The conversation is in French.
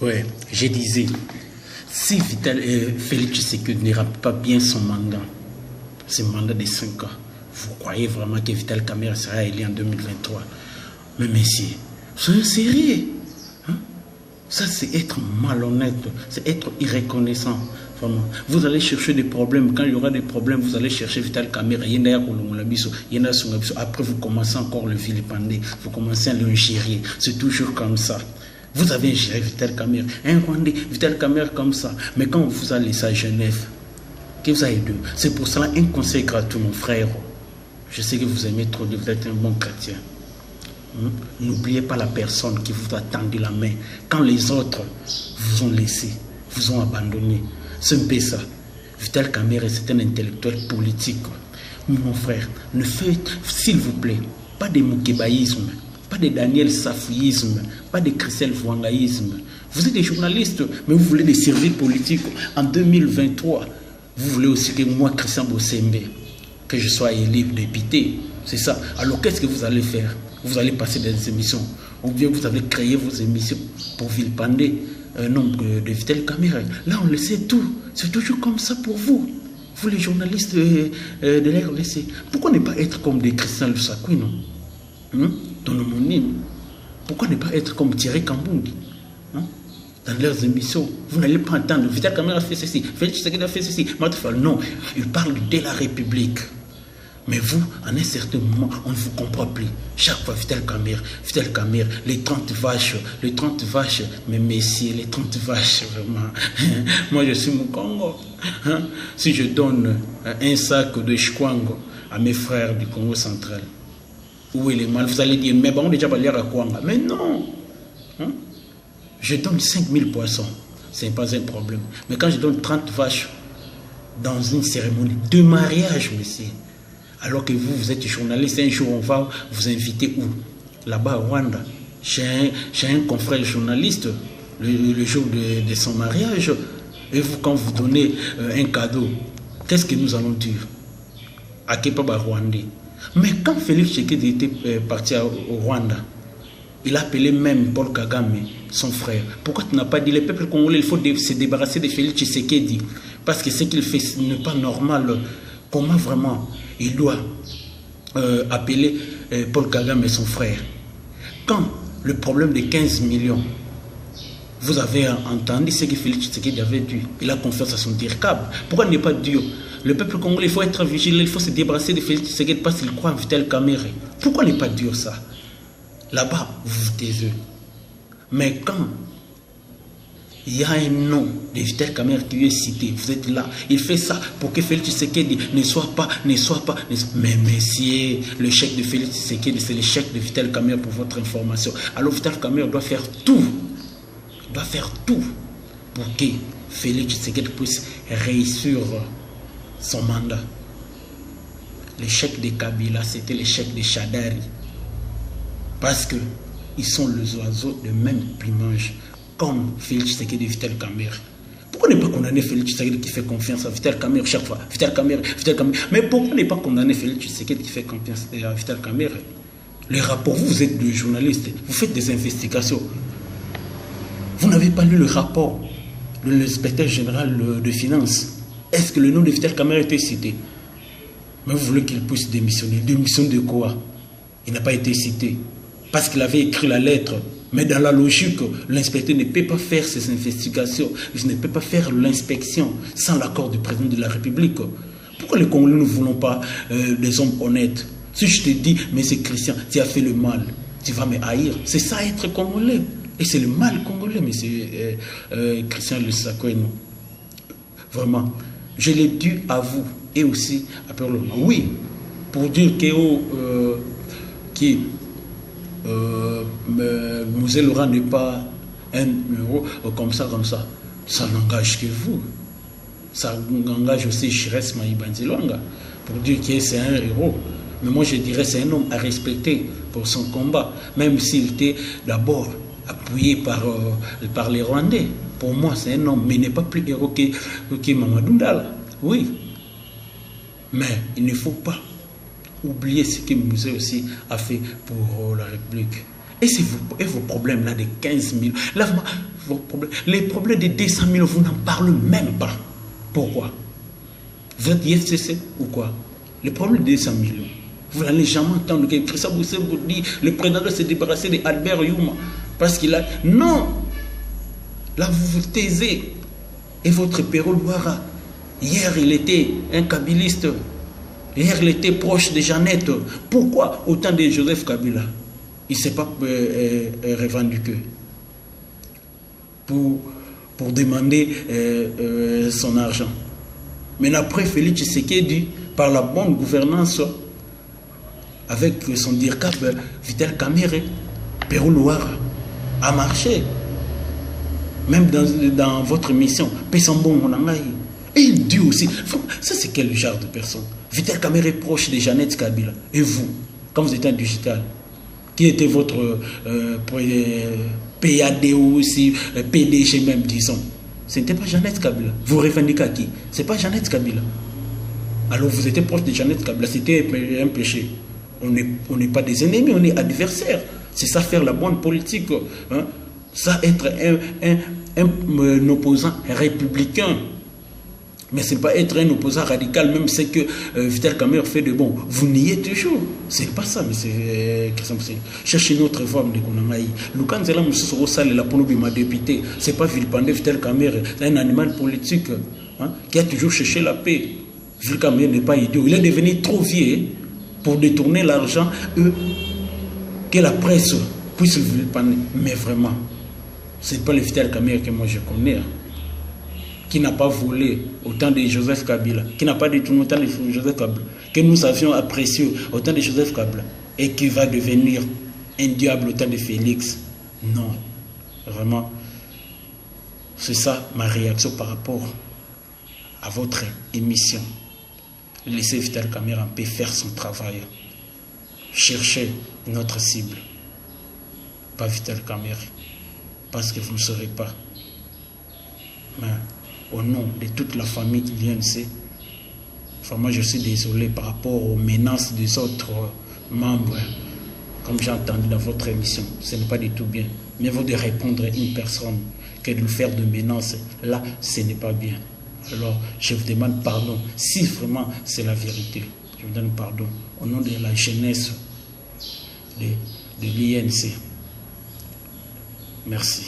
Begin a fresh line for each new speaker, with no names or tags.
Ouais, je disais, si Félix Tshisekedi ne remplit pas bien son mandat de 5 ans, vous croyez vraiment que Vital Kamerhe sera élu en 2023? Mais messieurs, soyez sérieux. Hein? Ça, c'est être malhonnête, c'est être irreconnaissant. Vraiment. Vous allez chercher des problèmes. Quand il y aura des problèmes, vous allez chercher Vital Kamerhe. Après, vous commencez encore le vilipender. Vous commencez à l'ingérer. C'est toujours comme ça. Vous avez ingéré Vital Kamerhe. Un Rwandais, Vital Kamerhe comme ça. Mais quand vous allez laissé à Genève, que vous avez deux. C'est pour cela un conseil gratuit, mon frère. Je sais que vous aimez trop, vous êtes un bon chrétien. N'oubliez pas la personne qui vous a tendu la main quand les autres vous ont laissé, vous ont abandonné. C'est un peu ça. Vital Kamerhe, c'est un intellectuel politique. Mon frère, ne faites, s'il vous plaît, pas de moukébaïsme, pas de Daniel Safouisme, pas de Christelle Fouangaïsme. Vous êtes des journalistes, mais vous voulez des services politiques. En 2023, vous voulez aussi que moi, Christian Bossembe, que je sois élu député. C'est ça. Alors qu'est-ce que vous allez faire? Vous allez passer des émissions. Ou bien vous allez créer vos émissions pour vilipender un nombre de Vital Kamerhe. Là, on le sait tout. C'est toujours comme ça pour vous. Vous, les journalistes de l'RDC. Pourquoi ne pas être comme des Christian Lusakwi, non? Dans le monime. Pourquoi ne pas être comme Thierry Kambound, hein? Dans leurs émissions? Vous n'allez pas entendre Vital Kamerhe a fait ceci, Félix Tshisekedi a fait ceci. Non, il parle de la République. Mais vous, en un certain moment, on ne vous comprend plus. Chaque fois, Vital Kamerhe, les 30 vaches, mais messieurs, les 30 vaches, vraiment. Moi, je suis Mukongo. Hein? Si je donne un sac de Shkwango à mes frères du Congo central, où est le mal? Vous allez dire, mais bon, on déjà parlé à Kwanga. Mais non. Hein? Je donne 5000 poissons. Ce n'est pas un problème. Mais quand je donne 30 vaches dans une cérémonie de mariage, monsieur, alors que vous êtes journaliste, un jour on va vous inviter où? Là-bas à Rwanda, chez un confrère journaliste, le jour de son mariage. Et vous, quand vous donnez un cadeau, qu'est-ce que nous allons dire? À Kepaba Rwandais. Mais quand Félix Tshisekedi était parti au Rwanda, il a appelé même Paul Kagame, son frère. Pourquoi tu n'as pas dit, le peuple congolais, il faut se débarrasser de Félix Tshisekedi? Parce que ce qu'il fait n'est pas normal. Comment vraiment il doit appeler Paul Kagame et son frère? Quand le problème de 15 millions, vous avez entendu ce que Félix Tshisekedi avait dit, il a confiance à son DIRCAB. Pourquoi ne pas dire, le peuple congolais, il faut être vigilant, il faut se débarrasser de Félix Tshisekedi parce qu'il croit en Vital Kamerhe? Pourquoi ne pas dire ça? Là-bas, vous vous taisez. Mais quand il y a un nom de Vital Kamerhe qui est cité, vous êtes là, il fait ça pour que Félix Tshisekedi ne soit pas. Mais messieurs, le chèque de Félix Tshisekedi, c'est le chèque de Vital Kamerhe pour votre information. Alors Vital Kamerhe doit faire tout pour que Félix Tshisekedi puisse réussir son mandat. Le chèque de Kabila, c'était le chèque de Chadari. Parce qu'ils sont les oiseaux de même plumage, comme Félix Tshisekedi et Vital Kamerhe. Pourquoi ne pas condamner Félix Tshisekedi qui fait confiance à Vital Kamerhe chaque fois? Vital Kamerhe. Mais pourquoi ne pas condamner Félix Tshisekedi qui fait confiance à Vital Kamerhe? Les rapports, vous êtes des journalistes, vous faites des investigations. Vous n'avez pas lu le rapport de l'inspecteur général de finances. Est-ce que le nom de Vital Kamerhe était cité? Mais vous voulez qu'il puisse démissionner. Démissionner de quoi? Il n'a pas été cité. Parce qu'il avait écrit la lettre. Mais dans la logique, l'inspecteur ne peut pas faire ses investigations. Il ne peut pas faire l'inspection sans l'accord du président de la République. Pourquoi les Congolais ne voulons pas des hommes honnêtes? Si je te dis, mais c'est Christian, tu as fait le mal, tu vas me haïr. C'est ça être Congolais. Et c'est le mal congolais, mais c'est Christian Lusakwi. Vraiment. Je l'ai dû à vous et aussi à Perlo. Oui, pour dire que Moselle Laurent n'est pas un numéro comme ça. Ça n'engage que vous. Ça engage aussi Chires Maïbanzilonga pour dire que c'est un héros. Mais moi je dirais c'est un homme à respecter pour son combat, même s'il était d'abord appuyé par les Rwandais. Pour moi c'est un homme, mais il n'est pas plus héros que Mamadou Ndala. Oui. Mais il ne faut pas oublier ce que Moselle aussi a fait pour la République. Et vos problèmes là de 15 000, là, les problèmes de 200 000, vous n'en parlez même pas. Pourquoi? Vous êtes IFCC ou quoi? Les problèmes de 200 000, vous n'allez jamais entendre que Christophe Boussé vous dit le président s'est débarrassé d'Albert Youma parce qu'il a... Non! Là, vous vous taisez. Et votre Péro Louara, hier, il était un kabiliste. Hier, il était proche de Jeannette. Pourquoi autant de Joseph Kabila? Il ne s'est pas revendiqué pour demander son argent. Mais après, Félix Tshisekedi, par la bonne gouvernance, avec son DIRCAP, Vital Kamerhe, Péro Louara, a marché. Même dans votre mission, et il dit aussi, ça c'est quel genre de personne? Vital Kamerhe est proche de Jeannette Kabila. Et vous, quand vous étiez en digital, qui était votre PAD ou aussi PDG même, disons? Ce n'était pas Jeannette Kabila. Vous revendiquez à qui? Ce n'est pas Jeannette Kabila. Alors vous étiez proche de Jeannette Kabila, c'était un péché. On n'est pas des ennemis, on est adversaires. C'est ça faire la bonne politique. Hein? Ça être un opposant républicain. Mais ce n'est pas être un opposant radical, même ce que Vital Kamerhe fait de bon. Vous niez toujours. Ce n'est pas ça, mais c'est... Cherchez une autre forme de Konamaï. Lukan Zela Moussou Sale, la Ponobi, ma députée, ce n'est pas Vilpande Vital Kamerhe, c'est un animal politique hein, qui a toujours cherché la paix. Vital Kamerhe n'est pas idiot. Il est devenu trop vieux pour détourner l'argent que la presse puisse le vilpander. Mais vraiment, ce n'est pas le Vital Kamerhe que moi je connais. Hein, qui n'a pas volé autant de Joseph Kabila, qui n'a pas détourné autant de Joseph Kabila, que nous avions apprécié autant de Joseph Kabila, et qui va devenir un diable autant de Félix. Non, vraiment, c'est ça ma réaction par rapport à votre émission. Laissez Vital Kamerhe en paix faire son travail. Cherchez notre cible, pas Vital Kamerhe, parce que vous ne saurez pas. Mais au nom de toute la famille INC, vraiment je suis désolé par rapport aux menaces des autres membres, comme j'ai entendu dans votre émission. Ce n'est pas du tout bien. Mieux vaut de répondre à une personne que de lui faire de menaces. Là, ce n'est pas bien. Alors, je vous demande pardon. Si vraiment c'est la vérité, je vous donne pardon. Au nom de la jeunesse de l'INC. Merci.